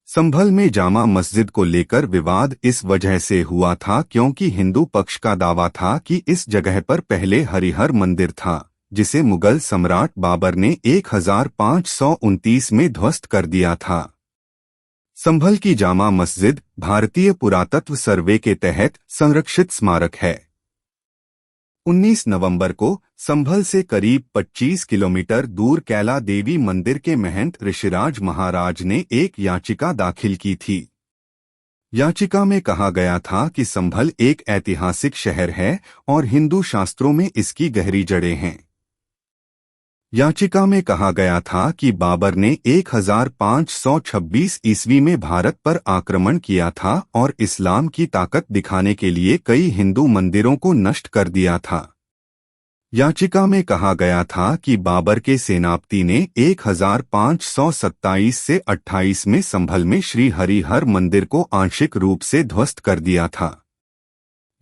संभल में जामा मस्जिद को लेकर विवाद इस वजह से हुआ था क्योंकि हिंदू पक्ष का दावा था कि इस जगह पर पहले हरिहर मंदिर था, जिसे मुगल सम्राट बाबर ने 1529 में ध्वस्त कर दिया था। संभल की जामा मस्जिद भारतीय पुरातत्व सर्वे के तहत संरक्षित स्मारक है। 19 नवंबर को संभल से करीब 25 किलोमीटर दूर कैला देवी मंदिर के महंत ऋषिराज महाराज ने एक याचिका दाखिल की थी। याचिका में कहा गया था कि संभल एक ऐतिहासिक शहर है और हिंदू शास्त्रों में इसकी गहरी जड़ें हैं। याचिका में कहा गया था कि बाबर ने 1526 ईस्वी में भारत पर आक्रमण किया था और इस्लाम की ताकत दिखाने के लिए कई हिंदू मंदिरों को नष्ट कर दिया था। याचिका में कहा गया था कि बाबर के सेनापति ने 1527 से 28 में संभल में श्री हरिहर मंदिर को आंशिक रूप से ध्वस्त कर दिया था।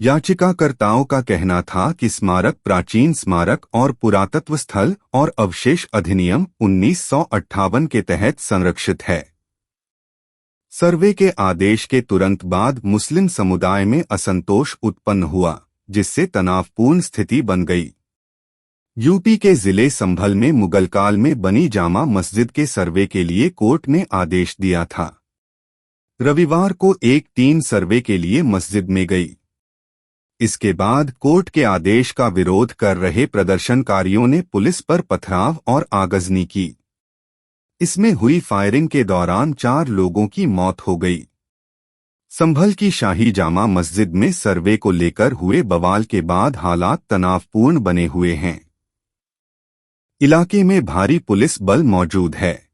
याचिकाकर्ताओं का कहना था कि स्मारक प्राचीन स्मारक और पुरातत्व स्थल और अवशेष अधिनियम 1958 के तहत संरक्षित है। सर्वे के आदेश के तुरंत बाद मुस्लिम समुदाय में असंतोष उत्पन्न हुआ, जिससे तनावपूर्ण स्थिति बन गई। यूपी के जिले संभल में मुगल काल में बनी जामा मस्जिद के सर्वे के लिए कोर्ट ने आदेश दिया था। रविवार को एक टीम सर्वे के लिए मस्जिद में गई। इसके बाद कोर्ट के आदेश का विरोध कर रहे प्रदर्शनकारियों ने पुलिस पर पथराव और आगजनी की। इसमें हुई फायरिंग के दौरान 4 लोगों की मौत हो गई। संभल की शाही जामा मस्जिद में सर्वे को लेकर हुए बवाल के बाद हालात तनावपूर्ण बने हुए हैं। इलाके में भारी पुलिस बल मौजूद है।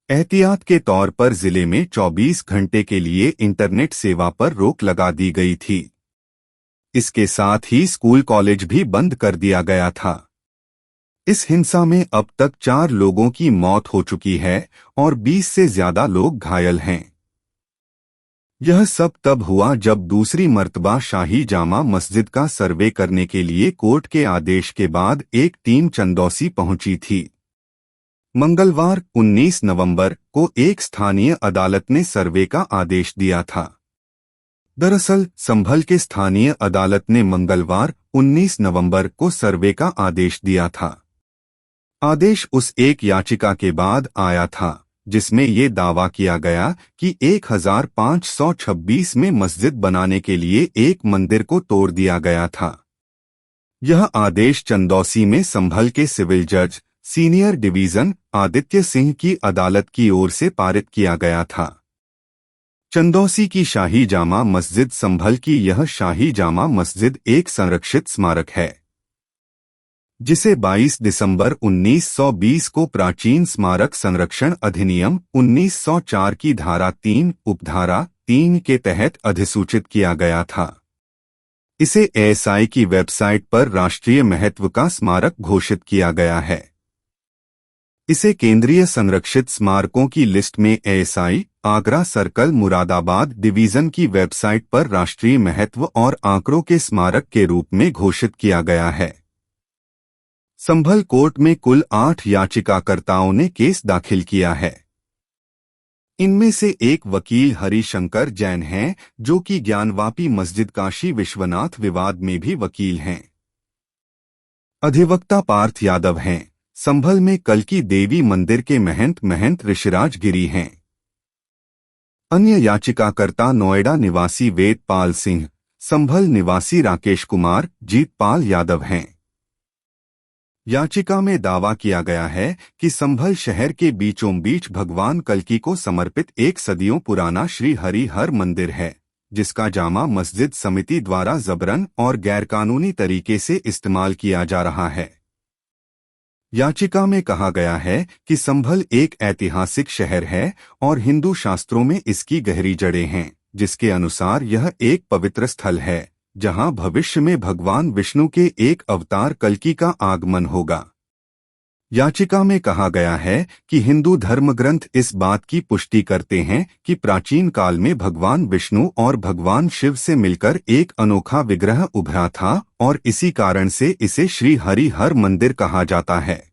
एहतियात के तौर पर जिले में 24 घंटे के लिए इंटरनेट सेवा पर रोक लगा दी गई थी। इसके साथ ही स्कूल कॉलेज भी बंद कर दिया गया था। इस हिंसा में अब तक 4 लोगों की मौत हो चुकी है और 20 से ज्यादा लोग घायल हैं। यह सब तब हुआ जब दूसरी मर्तबा शाही जामा मस्जिद का सर्वे करने के लिए कोर्ट के आदेश के बाद एक टीम चंदौसी पहुंची थी। मंगलवार 19 नवंबर को एक स्थानीय अदालत ने सर्वे का आदेश दिया था। दरअसल संभल के स्थानीय अदालत ने मंगलवार 19 नवंबर को सर्वे का आदेश दिया था। आदेश उस एक याचिका के बाद आया था जिसमें ये दावा किया गया कि 1526 में मस्जिद बनाने के लिए एक मंदिर को तोड़ दिया गया था। यह आदेश चंदौसी में संभल के सिविल जज सीनियर डिवीजन आदित्य सिंह की अदालत की ओर से पारित किया गया था। चंदौसी की शाही जामा मस्जिद संभल की यह शाही जामा मस्जिद एक संरक्षित स्मारक है, जिसे 22 दिसंबर 1920 को प्राचीन स्मारक संरक्षण अधिनियम 1904 की धारा 3 उपधारा 3 के तहत अधिसूचित किया गया था। इसे एएसआई की वेबसाइट पर राष्ट्रीय महत्व का स्मारक घोषित किया गया है। इसे केंद्रीय संरक्षित स्मारकों की लिस्ट में ASI Agra circle Moradabad division की वेबसाइट पर राष्ट्रीय महत्व और आंकड़ों के स्मारक के रूप में घोषित किया गया है। संभल कोर्ट में कुल 8 याचिकाकर्ताओं ने केस दाखिल किया है। इनमें से एक वकील हरिशंकर जैन हैं, जो कि ज्ञानवापी मस्जिद काशी विश्वनाथ विवाद में भी वकील हैं। अधिवक्ता पार्थ यादव हैं। संभल में कल्की देवी मंदिर के महंत ऋषिराज गिरी हैं। अन्य याचिकाकर्ता नोएडा निवासी वेदपाल सिंह, संभल निवासी राकेश कुमार जीतपाल यादव हैं। याचिका में दावा किया गया है कि संभल शहर के बीचों बीच भगवान कल्की को समर्पित एक सदियों पुराना श्री हरिहर मंदिर है, जिसका जामा मस्जिद समिति द्वारा जबरन और गैरकानूनी तरीके से इस्तेमाल किया जा रहा है। याचिका में कहा गया है कि संभल एक ऐतिहासिक शहर है और हिंदू शास्त्रों में इसकी गहरी जड़ें हैं, जिसके अनुसार यह एक पवित्र स्थल है जहां भविष्य में भगवान विष्णु के एक अवतार कल्की का आगमन होगा। याचिका में कहा गया है कि हिंदू धर्मग्रंथ इस बात की पुष्टि करते हैं कि प्राचीन काल में भगवान विष्णु और भगवान शिव से मिलकर एक अनोखा विग्रह उभरा था और इसी कारण से इसे श्री हरिहर मंदिर कहा जाता है।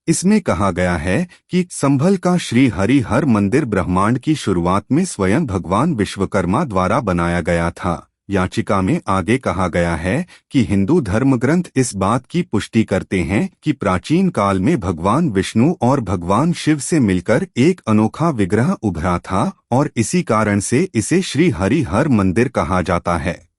इसमें कहा गया है कि संभल का श्री हरि हर मंदिर ब्रह्मांड की शुरुआत में स्वयं भगवान विश्वकर्मा द्वारा बनाया गया था। याचिका में आगे कहा गया है कि हिंदू धर्मग्रंथ इस बात की पुष्टि करते हैं कि प्राचीन काल में भगवान विष्णु और भगवान शिव से मिलकर एक अनोखा विग्रह उभरा था और इसी कारण से इसे श्री हरि हर मंदिर कहा जाता है।